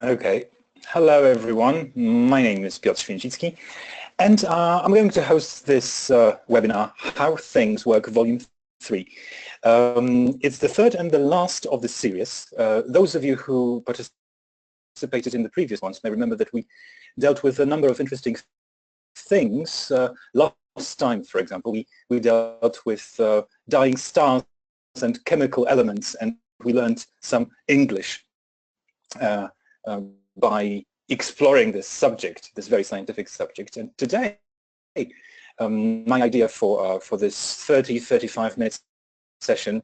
Okay. Hello, everyone. My name is Piotr Święcicki, and I'm going to host this webinar, How Things Work, Volume 3. It's the third and the last of the series. Those of you who participated in the previous ones may remember that we dealt with a number of interesting things. Last time, for example, we dealt with dying stars and chemical elements, and we learned some English by exploring this subject, this very scientific subject. And today, my idea for this 35 minute session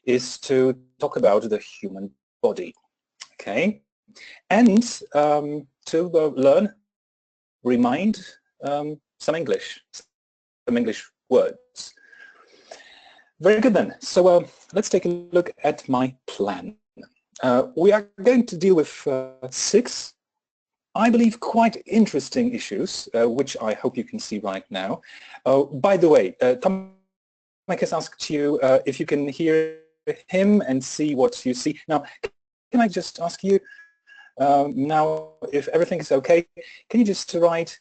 is to talk about the human body, okay? And to learn, remind some English words. Very good then. So let's take a look at my plan. We are going to deal with 6, I believe, quite interesting issues, which I hope you can see right now. By the way, Tom has asked you if you can hear him and see what you see. Now, can I just ask you now, if everything is okay, can you just write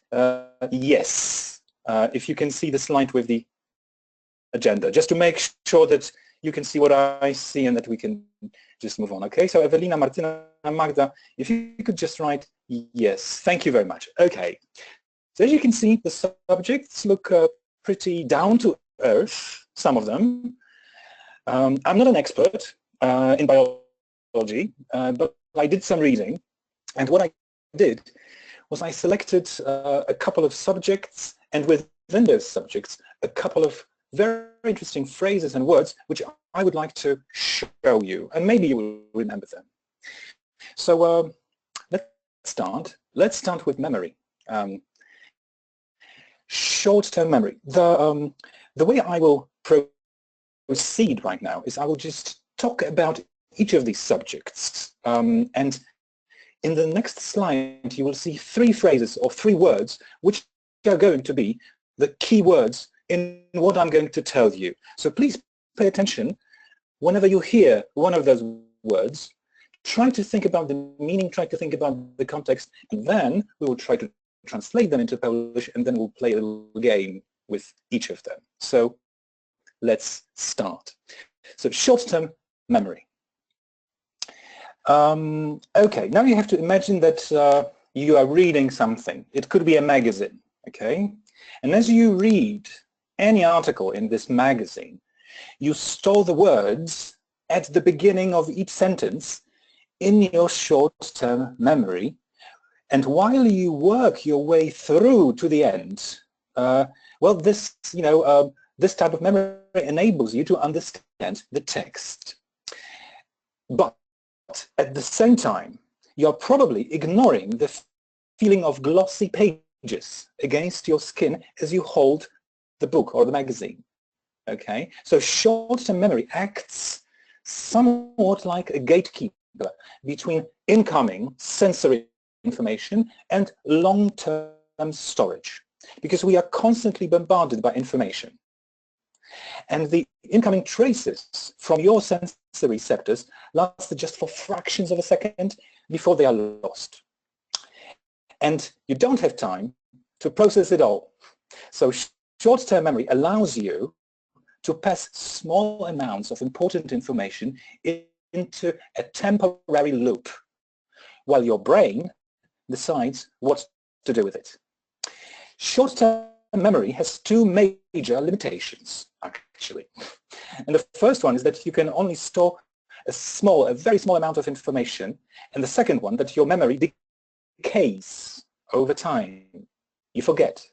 yes, if you can see the slide with the agenda, just to make sure that you can see what I see and that we can just move on. Okay, so Evelina, Martina, Magda, if you could just write yes. Thank you very much. Okay, so as you can see, the subjects look pretty down to earth, some of them. I'm not an expert in biology, but I did some reading, and what I did was I selected a couple of subjects, and within those subjects, a couple of very interesting phrases and words which I would like to show you, and maybe you will remember them. So let's start. Let's start with memory. Short-term memory. The way I will proceed right now is I will just talk about each of these subjects, and in the next slide you will see 3 phrases or 3 words which are going to be the key words in what I'm going to tell you. So please pay attention. Whenever you hear one of those words, try to think about the meaning, try to think about the context, and then we will try to translate them into Polish, and then we'll play a little game with each of them. So let's start. So short-term memory. Okay, now you have to imagine that you are reading something. It could be a magazine, okay? And as you read any article in this magazine, you store the words at the beginning of each sentence in your short-term memory, and while you work your way through to the end, well, this, this type of memory enables you to understand the text. But at the same time, you're probably ignoring the feeling of glossy pages against your skin as you hold the book or the magazine. Okay, so short-term memory acts somewhat like a gatekeeper between incoming sensory information and long-term storage, because we are constantly bombarded by information. And the incoming traces from your sensory receptors last just for fractions of a second before they are lost. And you don't have time to process it all. So short-term memory allows you to pass small amounts of important information into a temporary loop, while your brain decides what to do with it. Short-term memory has 2 major limitations, actually. And the first one is that you can only store a very small amount of information, and the second one, that your memory decays over time. You forget.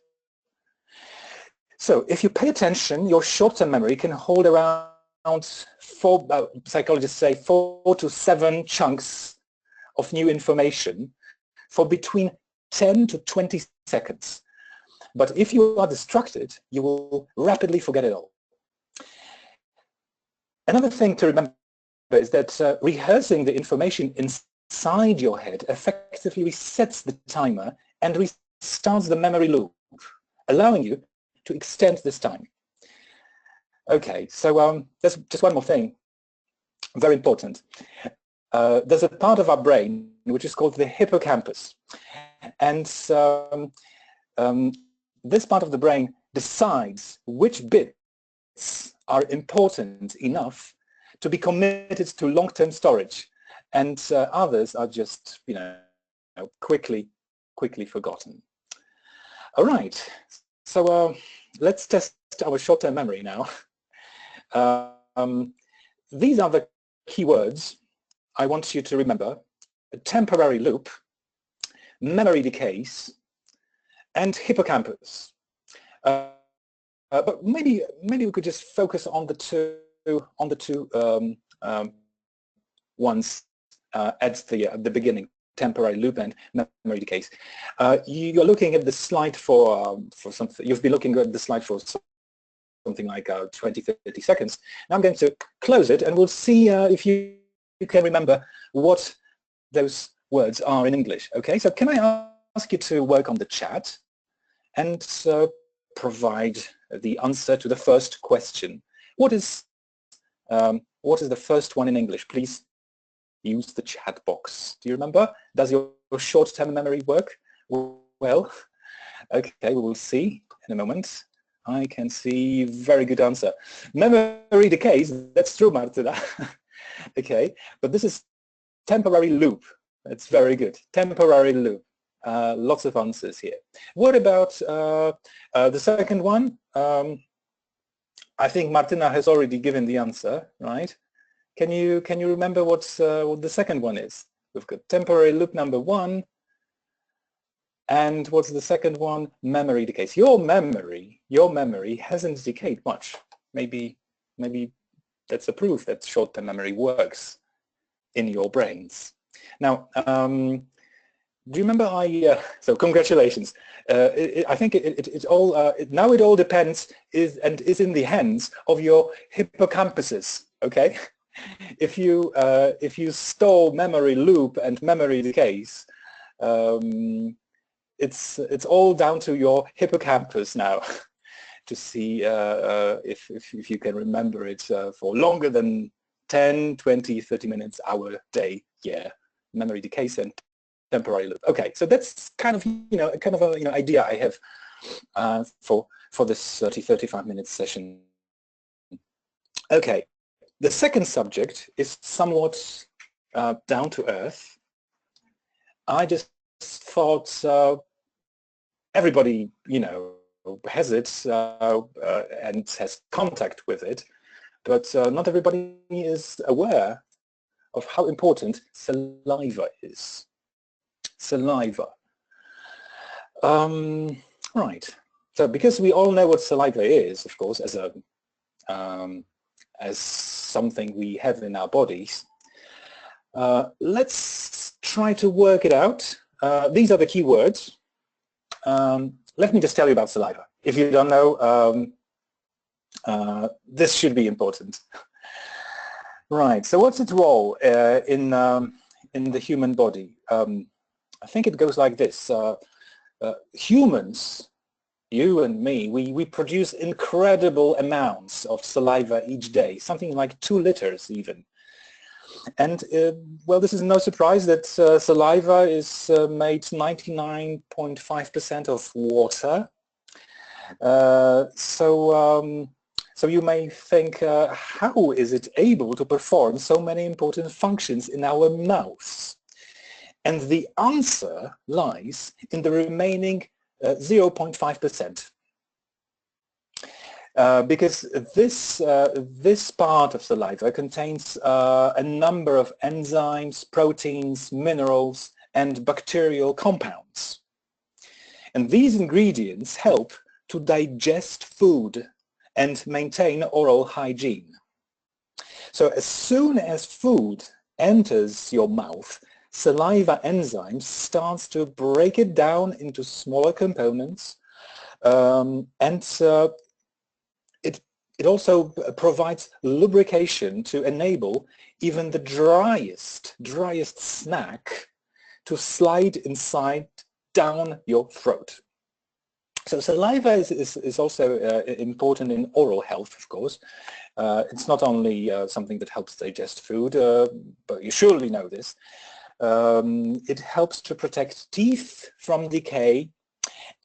So if you pay attention, your short-term memory can hold around 4, psychologists say 4 to 7 chunks of new information for between 10 to 20 seconds. But if you are distracted, you will rapidly forget it all. Another thing to remember is that rehearsing the information inside your head effectively resets the timer and restarts the memory loop, allowing you to extend this time. Okay, so there's just one more thing, very important. there's a part of our brain which is called the hippocampus. And this part of the brain decides which bits are important enough to be committed to long-term storage, and others are just, quickly forgotten. All right, so let's test our short-term memory now. These are the keywords I want you to remember: a temporary loop, memory decays, and hippocampus. But maybe we could just focus on the two ones at the beginning: temporary loop and memory decays. You're looking at the slide for something. You've been looking at the slide for something like 20-30 seconds. Now I'm going to close it, and we'll see if you can remember what those words are in English. Okay, so can I ask you to work on the chat and provide the answer to the first question? What is the first one in English? Please use the chat box. Do you remember? Does your short-term memory work well? Okay, we will see in a moment. I can see very good answer. Memory decays, that's true, Martina. Okay, but this is temporary loop. That's very good. Temporary loop. Lots of answers here. What about the second one? I think Martina has already given the answer, right? Can you remember what the second one is? We've got temporary loop number 1, and what's the second one? Memory decays. Your memory hasn't decayed much. Maybe that's a proof that short-term memory works in your brains. Now, do you remember so congratulations. I think it all depends is in the hands of your hippocampuses. Okay, if you store memory loop and memory decays, it's all down to your hippocampus now to see if you can remember it for longer than 10, 20, 30 minutes, hour, day, year. Memory decays and temporary loop. Okay, so that's kind of a idea I have for this 35 minute session. Okay, the second subject is somewhat down to earth. I just thought everybody has it and has contact with it, but not everybody is aware of how important saliva is. Saliva. Right. So because we all know what saliva is, of course, as something we have in our bodies, let's try to work it out. These are the key words. Let me just tell you about saliva. If you don't know, this should be important. Right. So what's its role in the human body? I think it goes like this. Humans, you and me, we produce incredible amounts of saliva each day, something like 2 liters even. And well, this is no surprise that saliva is made 99.5% of water. So you may think, how is it able to perform so many important functions in our mouths? And the answer lies in the remaining 0.5%. Because this part of saliva contains a number of enzymes, proteins, minerals, and bacterial compounds. And these ingredients help to digest food and maintain oral hygiene. So as soon as food enters your mouth, saliva enzymes starts to break it down into smaller components, and it also provides lubrication to enable even the driest snack to slide inside down your throat. So saliva is also important in oral health, of course. It's not only something that helps digest food, but you surely know this. It helps to protect teeth from decay,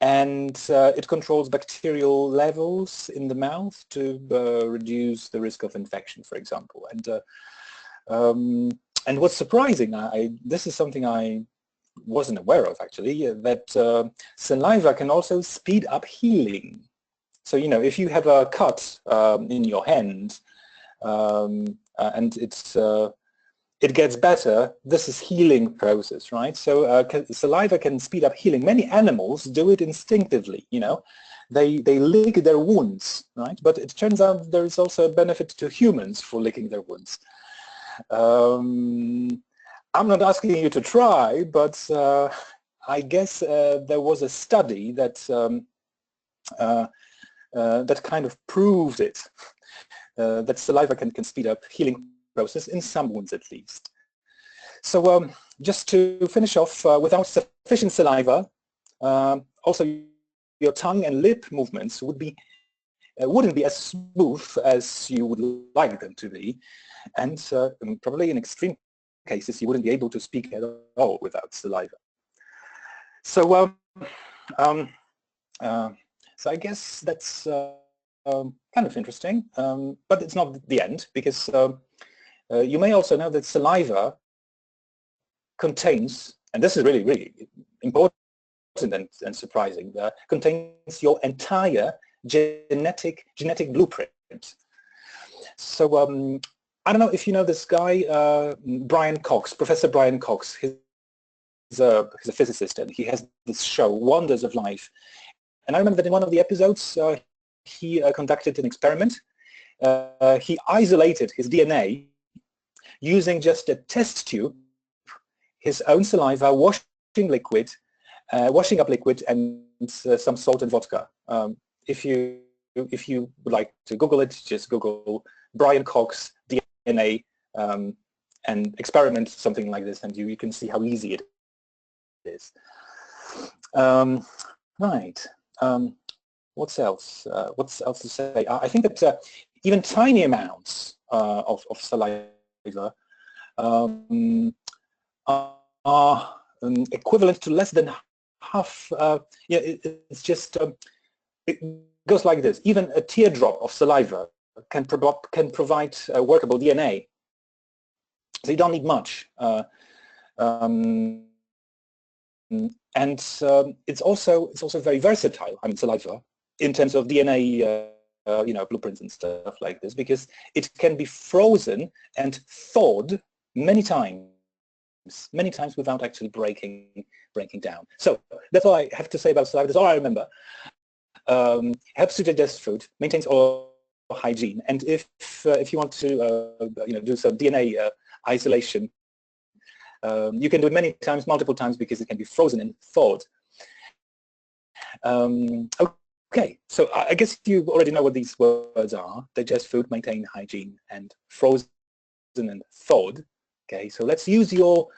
and it controls bacterial levels in the mouth to reduce the risk of infection, for example. And what's surprising, this is something I wasn't aware of actually, that saliva can also speed up healing. So, you know, if you have a cut in your hand and it gets better, this is healing process, right? So saliva can speed up healing. Many animals do it instinctively, you know. They lick their wounds, right? But it turns out there is also a benefit to humans for licking their wounds. I'm not asking you to try, but I guess there was a study that that kind of proved it, that saliva can speed up healing process in some wounds at least. So just to finish off, without sufficient saliva, also your tongue and lip movements wouldn't be as smooth as you would like them to be, and probably in extreme cases you wouldn't be able to speak at all without saliva. So so I guess that's kind of interesting, but it's not the end, because you may also know that saliva contains, and this is really, really important and surprising, contains your entire genetic blueprint. So I don't know if you know this guy, Brian Cox, Professor Brian Cox. He's a physicist, and he has this show, Wonders of Life. And I remember that in one of the episodes, he conducted an experiment. He isolated his DNA using just a test tube, his own saliva, washing up liquid, and some salt and vodka. If you would like to Google it, just Google Brian Cox DNA and experiment something like this, and you can see how easy it is. Right. What's else? What's else to say? I think that even tiny amounts of saliva are equivalent to less than half. Yeah, it's just it goes like this. Even a teardrop of saliva can provide workable DNA. So you don't need much. And it's also very versatile. I mean, saliva, in terms of DNA, you know, blueprints and stuff like this, because it can be frozen and thawed many times without actually breaking down. So that's all I have to say about saliva. That's all I remember. Helps to digest food, maintains oral hygiene, and if you want to you know, do some DNA isolation, you can do it many times, multiple times, because it can be frozen and thawed. Okay, so I guess you already know what these words are: digest food, maintain hygiene, and frozen and thawed. Okay, so let's use your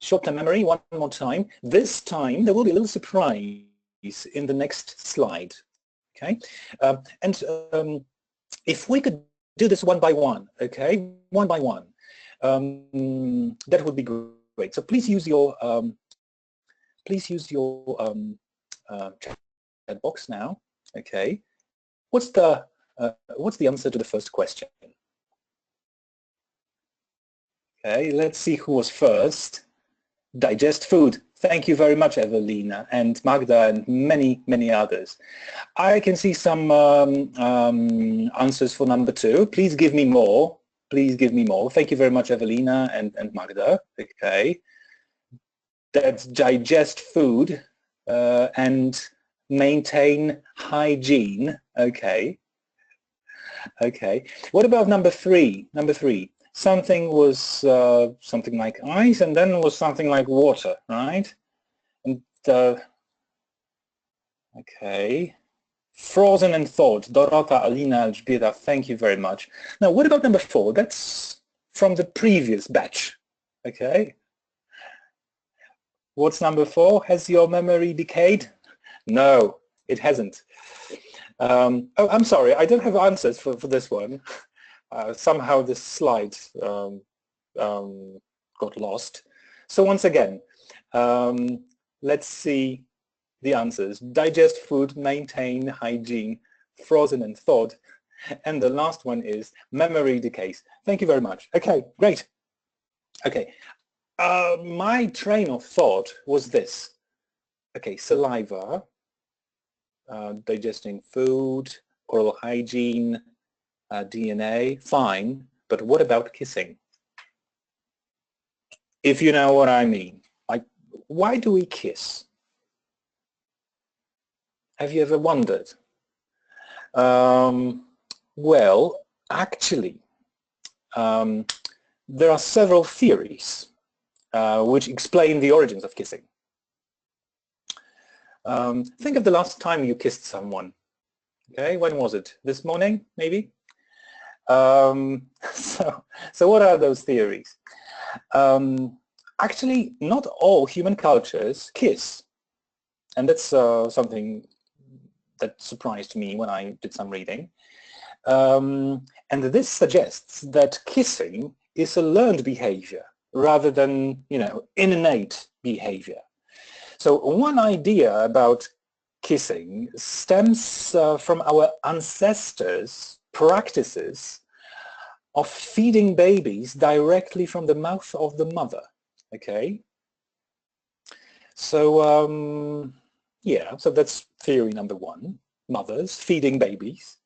short-term memory one more time. This time there will be a little surprise in the next slide. Okay, and if we could do this one by one, okay, one by one, that would be great. So please use your chat box now. Okay, what's the answer to the first question? Okay, let's see who was first. Digest food. Thank you very much, Evelina and Magda and many others. I can see some answers for number 2. Please give me more. Please give me more. Thank you very much, Evelina and Magda. Okay. That's digest food and maintain hygiene. Okay. Okay. What about number 3? Number 3. Something was something like ice, and then was something like water, right? And okay. Frozen and thawed. Dorota, Alina, Elżbieta, thank you very much. Now, what about number 4? That's from the previous batch. Okay. What's number 4? Has your memory decayed? No, it hasn't. Oh, I'm sorry, I don't have answers for this one. Somehow this slide got lost. So once again, let's see the answers. Digest food, maintain hygiene, frozen and thawed. And the last one is memory decays. Thank you very much. Okay, great. Okay, my train of thought was this. Okay, saliva, digesting food, oral hygiene, DNA, fine, but what about kissing? If you know what I mean. Like, why do we kiss? Have you ever wondered? Well, actually, there are several theories which explain the origins of kissing. Think of the last time you kissed someone. Okay, when was it? This morning, maybe? So what are those theories? Actually, not all human cultures kiss. And that's something that surprised me when I did some reading. And this suggests that kissing is a learned behavior rather than, innate behavior. So one idea about kissing stems from our ancestors' practices of feeding babies directly from the mouth of the mother. Okay? So, yeah, so that's theory number 1, mothers feeding babies.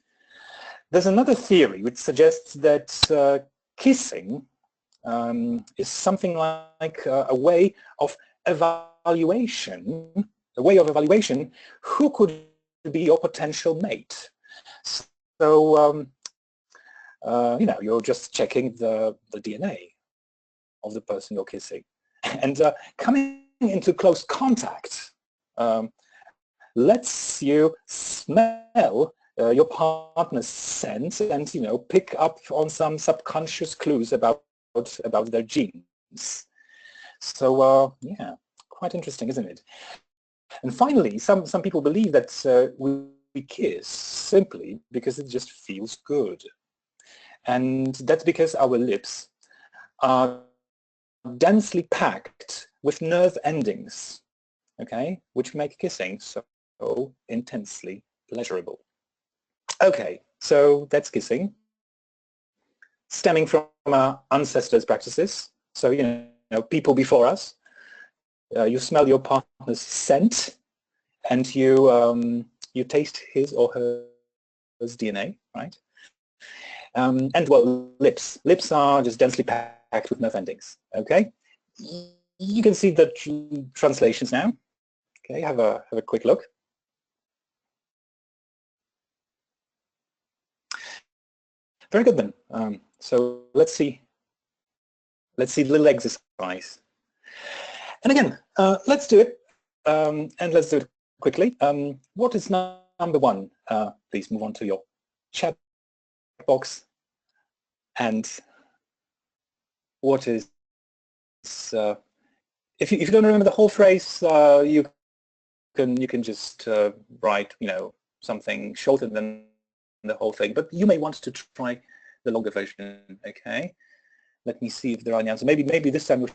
There's another theory which suggests that kissing is something like a way of evaluation, who could be your potential mate. So, you're just checking the DNA of the person you're kissing. And coming into close contact lets you smell your partner's scent and, pick up on some subconscious clues about their genes. So, yeah, quite interesting, isn't it? And finally, some people believe that we kiss simply because it just feels good. And that's because our lips are densely packed with nerve endings, okay, which make kissing so intensely pleasurable. Okay, so that's kissing, stemming from our ancestors' practices. So, people before us, you smell your partner's scent, and you taste his or her DNA, right? And well, lips are just densely packed with nerve endings. Okay, you can see the translations now. Okay, have a quick look. Very good then. So let's see the little exercise. And again, let's do it, and let's do it quickly. What is number 1? Please move on to your chat box. And what is, if you don't remember the whole phrase, you can just write, something shorter than the whole thing. But you may want to try the longer version. Okay. Let me see if there are any answers. Maybe this time.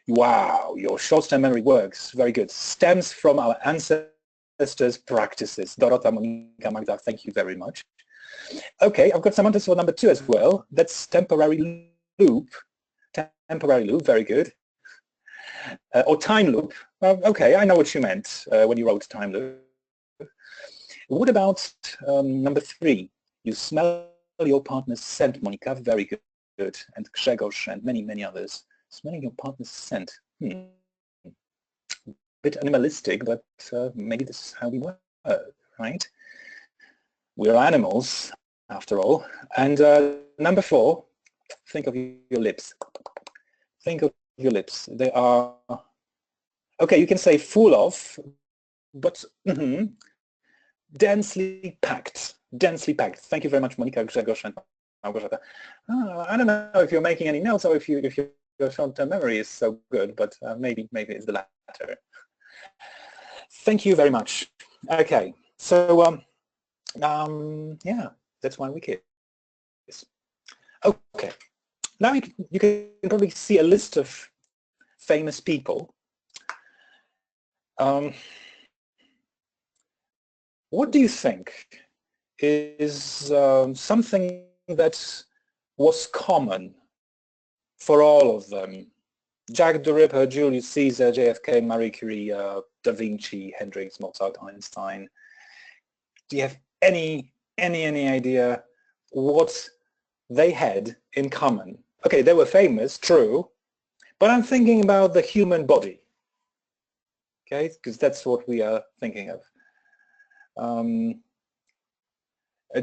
Wow, your short-term memory works. Very good. Stems from our ancestors' practices. Dorota, Monika, Magda, thank you very much. Okay, I've got some answers for number 2 as well. That's temporary loop. Temporary loop, very good. Or time loop. Okay, I know what you meant when you wrote time loop. What about number 3? You smell your partner's scent, Monika. Very good. And Grzegorz and many others. Smelling your partner's scent. Bit animalistic, but maybe this is how we work, right? We're animals, after all. And number 4, think of your lips. Think of your lips. They are, okay, you can say full of, but densely packed. Densely packed. Thank you very much, Monika, Grzegorz, and Małgorzata. I don't know if you're making any notes or if you're your short-term memory is so good, but maybe it's the latter. Thank you very much. Okay, so yeah, that's 1 week is. Okay, now you can probably see a list of famous people. What do you think is something that was common for all of them? Jack the Ripper, Julius Caesar, JFK, Marie Curie, Da Vinci, Hendrix, Mozart, Einstein. Do you have any idea what they had in common? Okay, they were famous, true, but I'm thinking about the human body. Okay, because that's what we are thinking of.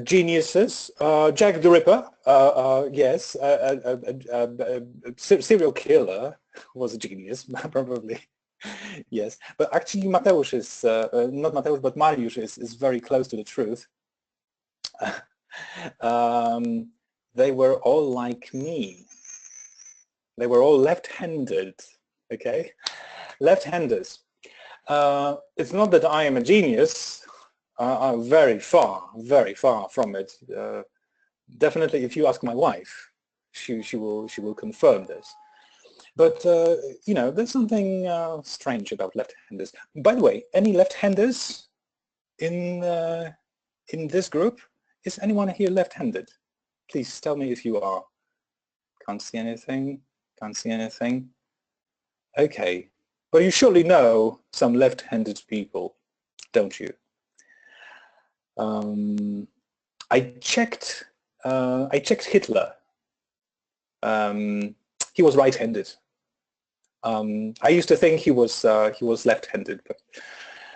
Geniuses, Jack the Ripper, yes, serial killer was a genius, probably, yes. But actually Mateusz is, not Mateusz, but Mariusz is very close to the truth. They were all like me. They were all left-handed, okay? Left-handers. It's not that I am a genius. I'm very far from it. Definitely, if you ask my wife, she will confirm this. But you know, there's something strange about left-handers. By the way, any left-handers in this group? Is anyone here left-handed? Please tell me if you are. Can't see anything. Can't see anything. Okay, but you surely know some left-handed people, don't you? I checked Hitler. He was right-handed. I used to think he was left-handed, but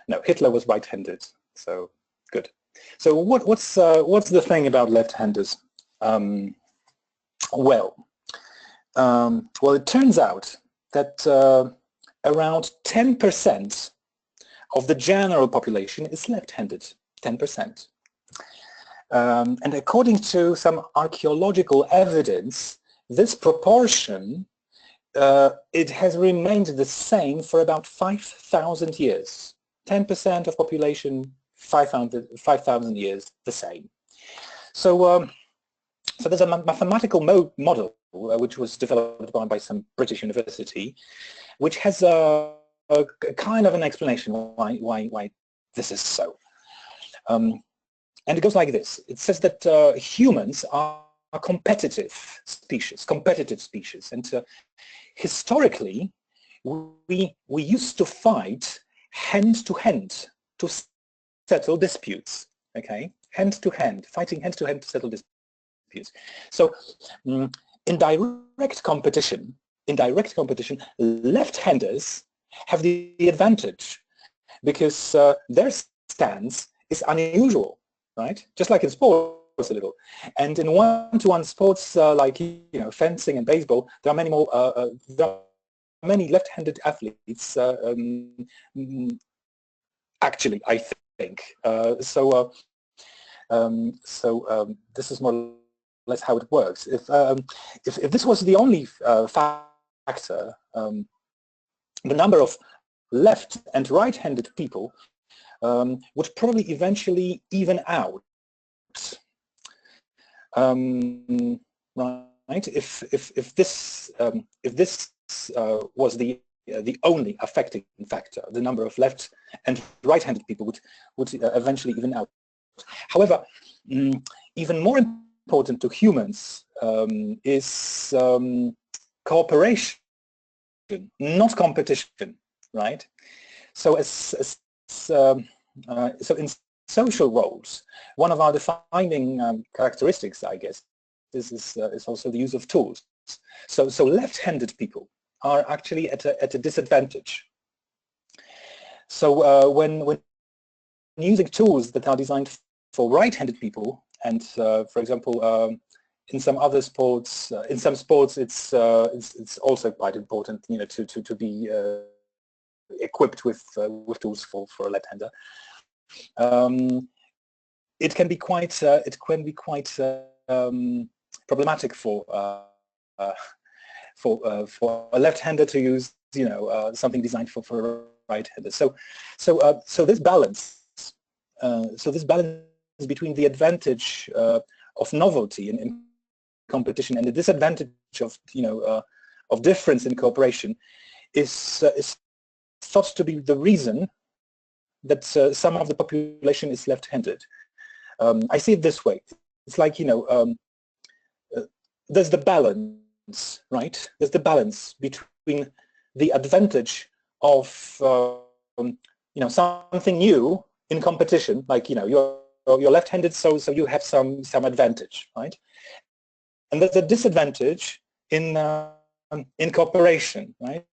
no, Hitler was right-handed. So good. So what's the thing about left-handers? Well, it turns out that around 10% of the general population is left-handed. 10%. And according to some archaeological evidence, this proportion, it has remained the same for about 5,000 years. 10% of population, 5,000 years, the same. So, so there's a mathematical model which was developed by some British university, which has a kind of an explanation why this is so. And it goes like this. It says that humans are competitive species, and historically we used to fight hand to hand to settle disputes. Okay, fighting hand to hand to settle disputes. So in direct competition, left-handers have the advantage because their stance is unusual, right? Just like in sports a little. And in one-to-one sports like fencing and baseball, there are many more. There are many left-handed athletes. Actually, I think so. This is more or less how it works. If this was the only factor, the number of left and right-handed people would probably eventually even out. Right? If this was the only affecting factor, the number of left and right-handed people would eventually even out. However, even more important to humans is cooperation, not competition, right? So so in social roles, one of our defining characteristics, I guess, is also the use of tools. So left-handed people are actually at a disadvantage. So when using tools that are designed for right-handed people, and for example, in some other sports, in some sports, it's also quite important, to be equipped with tools for a left-hander. It can be quite problematic for for a left-hander to use, something designed for a right-hander. So this balance, between the advantage of novelty in competition and the disadvantage of difference in cooperation is thought to be the reason that some of the population is left-handed. I see it this way. It's like, there's the balance, right? There's the balance between the advantage of, something new in competition, like, you're left-handed, so you have some advantage, right? And there's a disadvantage in cooperation, right?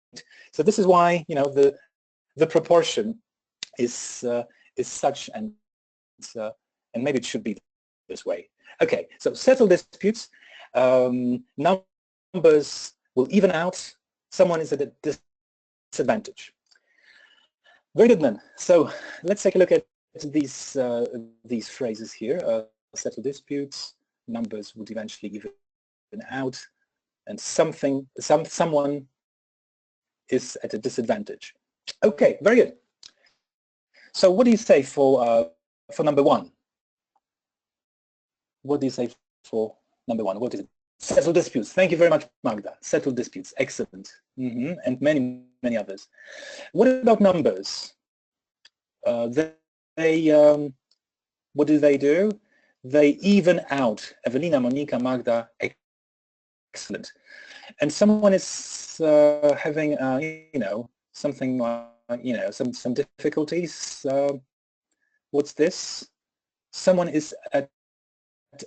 So this is why, the proportion is such, and maybe it should be this way. Okay, so settle disputes. Numbers will even out. Someone is at a disadvantage. Very good, then. So let's take a look at these phrases here. Settle disputes. Numbers would eventually even out, and someone is at a disadvantage. Okay, very good. So what do you say for number one? What do you say for number one? What is it? Settle disputes. Thank you very much, Magda. Settle disputes. Excellent. And many, many others. What about numbers? What do they do? They even out. Evelina, Monica, Magda. Excellent. And someone is having, something like, some difficulties. What's this? Someone is at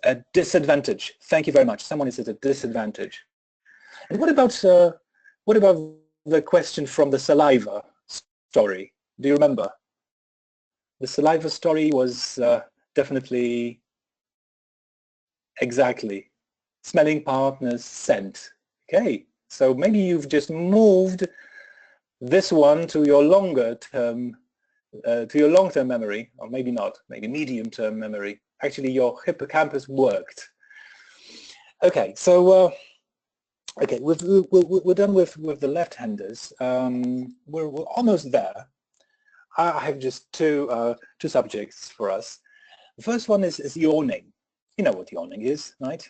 a disadvantage. Thank you very much. Someone is at a disadvantage. And what about the question from the saliva story? Do you remember? The saliva story was definitely exactly smelling partners, scent. Okay, so maybe you've just moved this one to your longer term, long-term memory, or maybe not, maybe medium-term memory. Actually, your hippocampus worked. Okay, so okay, we're done with the left-handers. We're almost there. I have just two subjects for us. The first one is yawning. You know what yawning is, right?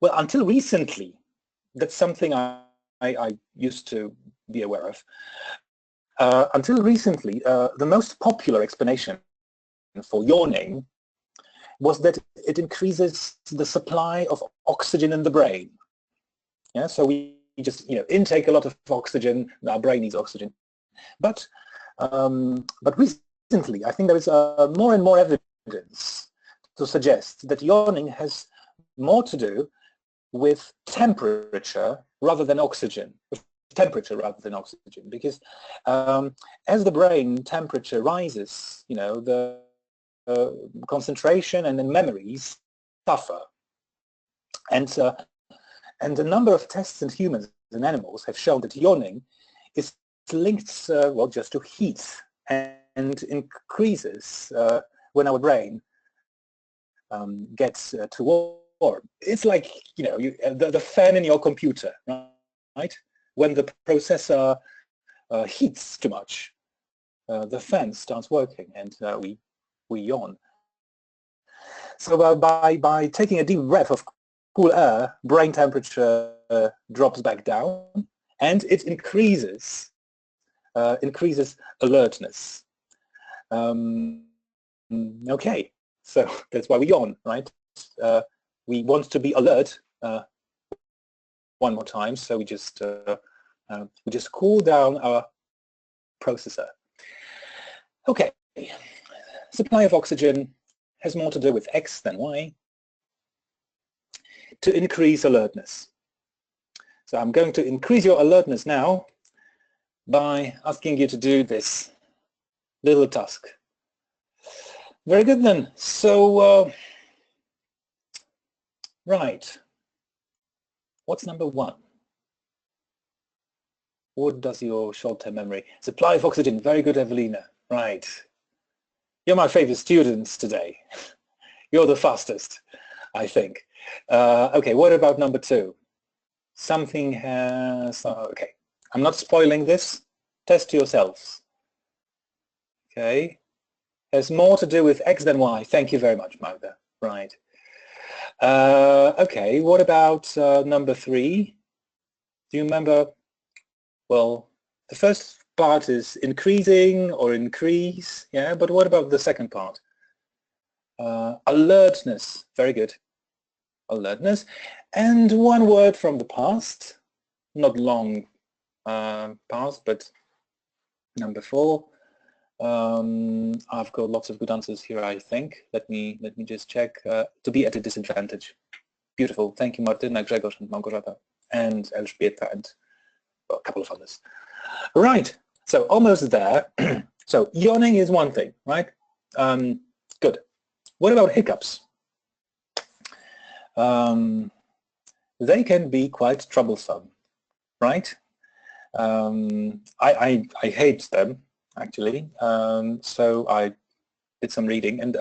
Well, until recently, that's something I used to be aware of. Until recently, the most popular explanation for yawning was that it increases the supply of oxygen in the brain. Yeah, so we just intake a lot of oxygen. Our brain needs oxygen, but recently, I think there is more and more evidence to suggest that yawning has more to do with temperature rather than oxygen. Because as the brain temperature rises, the concentration and the memories suffer. And a number of tests in humans and animals have shown that yawning is linked, well, just to heat, and increases when our brain gets too warm. It's like, the fan in your computer, right? When the processor heats too much, the fan starts working, and we yawn. So by taking a deep breath of cool air, brain temperature drops back down, and it increases alertness. Okay, so that's why we yawn, right? We want to be alert one more time, so we just cool down our processor. Okay, supply of oxygen has more to do with X than Y, to increase alertness. So I'm going to increase your alertness now by asking you to do this little task. Very good then. So, right. What's number one? What does your short-term memory? Supply of oxygen. Very good, Evelina. Right. You're my favorite students today. You're the fastest, I think. Okay, what about number 2? Something has, okay, I'm not spoiling this, test yourselves. Okay, has more to do with X than Y. Thank you very much, Magda. Right. Okay, what about number 3? Do you remember? Well, the first part is increasing or increase, yeah, but what about the second part? Alertness, very good. Alertness. And one word from the past, not long past, but number 4. I've got lots of good answers here, I think. Let me just check. To be at a disadvantage. Beautiful. Thank you, Martyna, Grzegorz, and Małgorzata, and Elżbieta, and well, a couple of others. Right. So almost there. So yawning is one thing, right? Good. What about hiccups? They can be quite troublesome, right? I hate them, actually. So I did some reading, and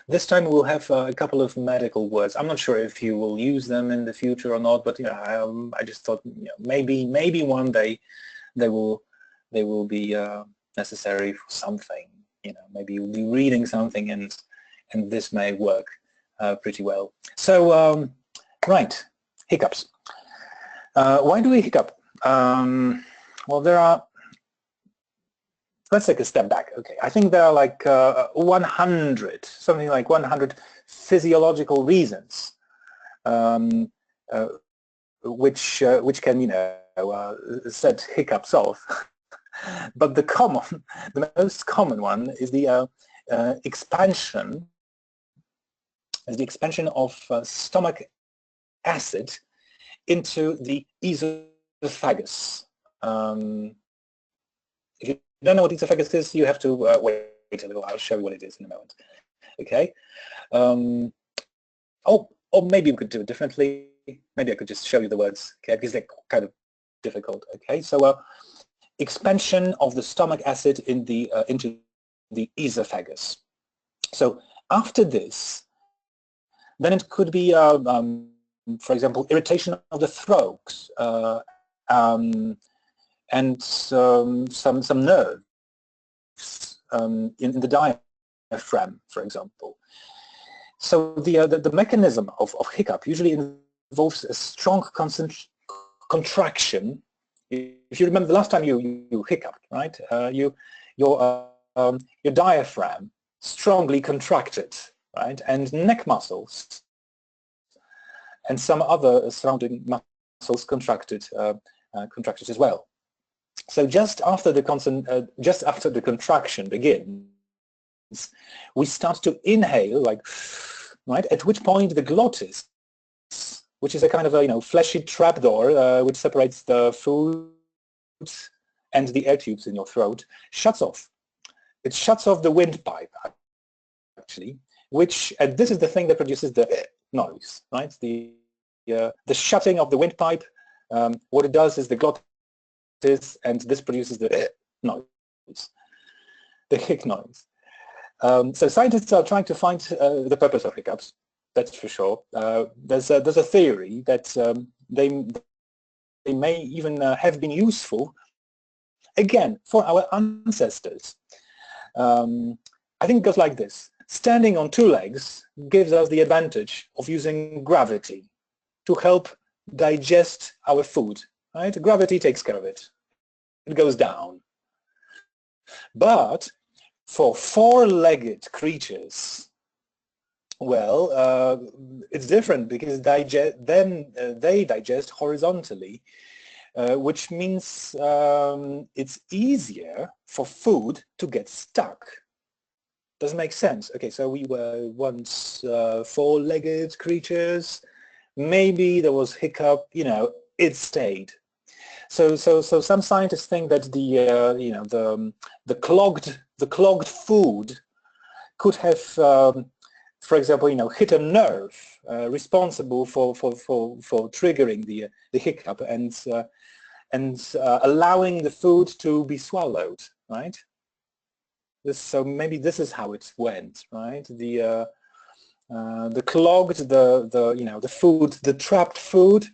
this time we'll have a couple of medical words. I'm not sure if you will use them in the future or not, but I just thought maybe one day they will be necessary for something. Maybe you'll be reading something, and this may work pretty well. So right, hiccups. Why do we hiccup? Well, there are. Let's take a step back. Okay, I think there are like 100, something like 100 physiological reasons which can set hiccups off. But the most common one is the expansion of stomach acid into the esophagus. If you don't know what esophagus is, you have to wait a little. I'll show you what it is in a moment. Okay. Or maybe we could do it differently. Maybe I could just show you the words, okay, because they're kind of difficult. Okay. So expansion of the stomach acid in the into the esophagus. So after this, then it could be, for example, irritation of the throat. And some nerves in the diaphragm, for example. So the mechanism of hiccup usually involves a strong contraction. If you remember the last time you hiccuped, right? Your diaphragm strongly contracted, right? And neck muscles and some other surrounding muscles contracted as well. So just after the contraction begins, we start to inhale, right? At which point the glottis, which is a kind of a fleshy trapdoor which separates the food and the air tubes in your throat, shuts off. It shuts off the windpipe, actually, and this is the thing that produces the noise, right? The shutting of the windpipe. What it does is the glottis. And this produces the noise, the hic noise. So scientists are trying to find the purpose of hiccups. That's for sure. There's a theory that they may even have been useful, again, for our ancestors. I think it goes like this: standing on 2 legs gives us the advantage of using gravity to help digest our food. Right? Gravity takes care of it. It goes down. But for 4-legged creatures, well, it's different because they digest horizontally, which means it's easier for food to get stuck. Doesn't make sense. Okay, so we were once 4-legged creatures. Maybe there was hiccup. It stayed. So some scientists think that the clogged food could have, for example, hit a nerve responsible for triggering the hiccup and allowing the food to be swallowed, right? So maybe this is how it went, right? the clogged, the food, the trapped food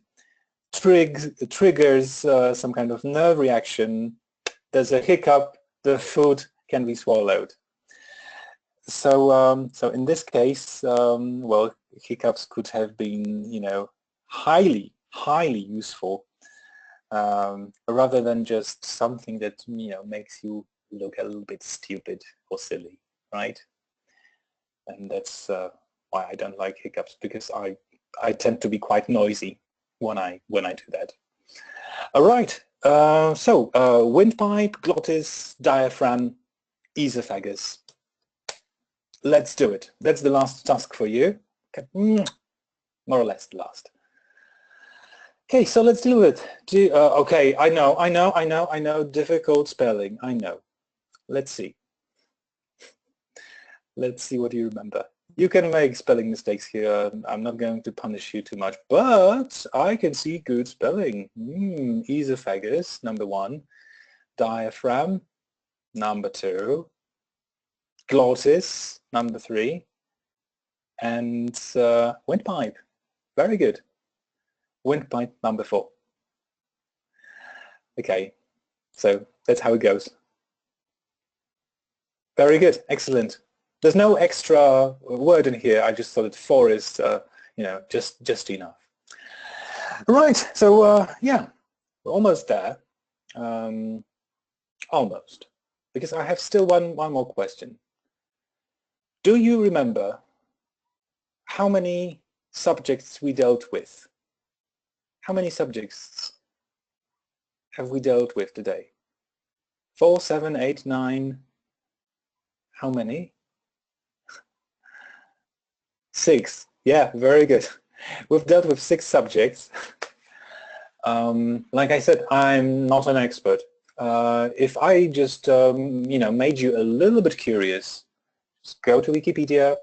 triggers some kind of nerve reaction. There's a hiccup, the food can be swallowed. So, so in this case, well, hiccups could have been, highly useful, rather than just something that, makes you look a little bit stupid or silly, right? And that's why I don't like hiccups, because I tend to be quite noisy when I do that. All right. So windpipe, glottis, diaphragm, esophagus. Let's do it. That's the last task for you. Okay. More or less the last. Okay, so let's deal with it. Okay, I know. Difficult spelling. I know. Let's see. Let's see what you remember. You can make spelling mistakes here. I'm not going to punish you too much, but I can see good spelling. Esophagus, number 1. Diaphragm, number 2. Glottis, number 3. And windpipe. Very good. Windpipe, number 4. Okay, so that's how it goes. Very good. Excellent. There's no extra word in here. I just thought that 4 is, just enough. Right. So yeah, we're almost there. Almost, because I have still one more question. Do you remember how many subjects we dealt with? How many subjects have we dealt with today? 4, 7, 8, 9. How many? 6. Yeah, very good. We've dealt with 6 subjects. Like I said, I'm not an expert. If I just, made you a little bit curious, just go to Wikipedia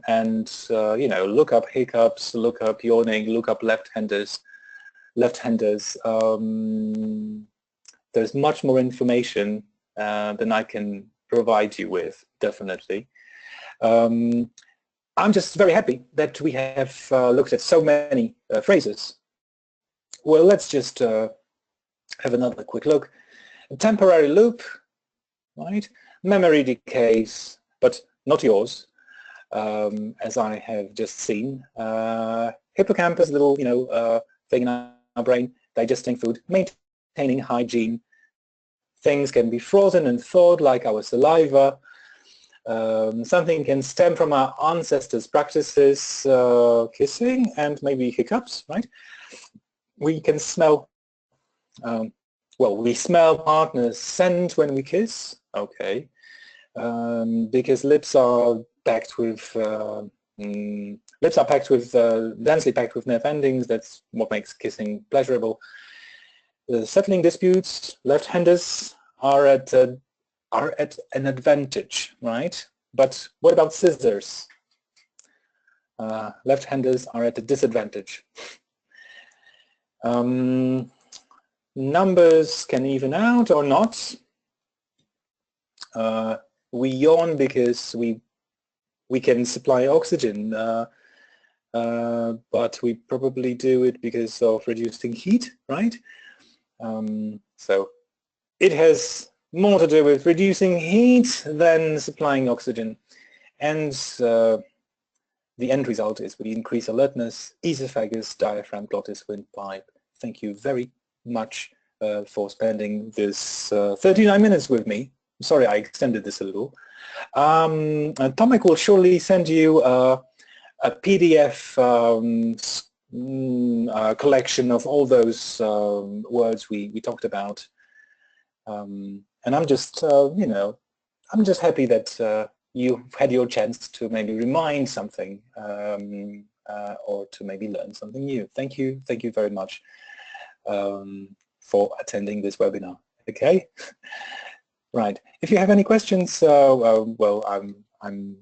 and, look up hiccups, look up yawning, look up left-handers. There's much more information than I can provide you with, definitely. I'm just very happy that we have looked at so many phrases. Well, let's just have another quick look. A temporary loop, right? Memory decays, but not yours, as I have just seen. Hippocampus, little, thing in our brain, digesting food, maintaining hygiene. Things can be frozen and thawed like our saliva. Something can stem from our ancestors' practices, kissing and maybe hiccups, right? We can smell, we smell partners' scent when we kiss, okay, because lips are packed with, densely packed with nerve endings. That's what makes kissing pleasurable. Settling disputes, left-handers are at an advantage, right? But what about scissors? Left-handers are at a disadvantage. Numbers can even out or not. We yawn because we can supply oxygen, but we probably do it because of reducing heat, right? So it has more to do with reducing heat than supplying oxygen. And the end result is we increase alertness, esophagus, diaphragm, glottis, windpipe. Thank you very much for spending this 39 minutes with me. I'm sorry I extended this a little. Tomek will surely send you a PDF collection of all those words we talked about. And I'm just, I'm just happy that you had your chance to maybe remind something or to maybe learn something new. Thank you very much for attending this webinar. Okay, right. If you have any questions, well, I'm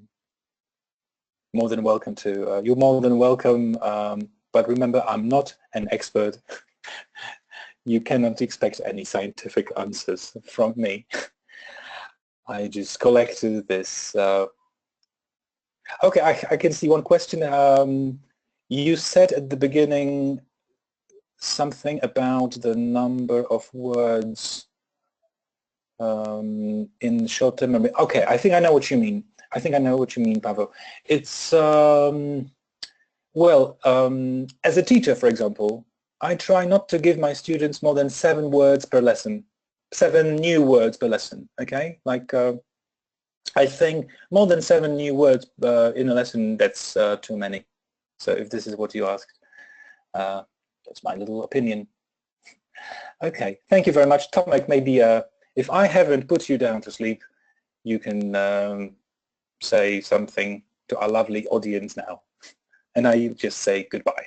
more than welcome to. You're more than welcome. But remember, I'm not an expert. You cannot expect any scientific answers from me. I just collected this Okay, I can see one question. You said at the beginning something about the number of words in short-term memory. Okay, I think I know what you mean. I think I know what you mean, Pavel. It's, well, as a teacher, for example, I try not to give my students more than 7 words per lesson, 7 new words per lesson, okay? Like, I think more than 7 new words in a lesson, that's too many. So if this is what you asked, that's my little opinion. Okay, thank you very much. Tomek, maybe if I haven't put you down to sleep, you can say something to our lovely audience now. And I just say goodbye.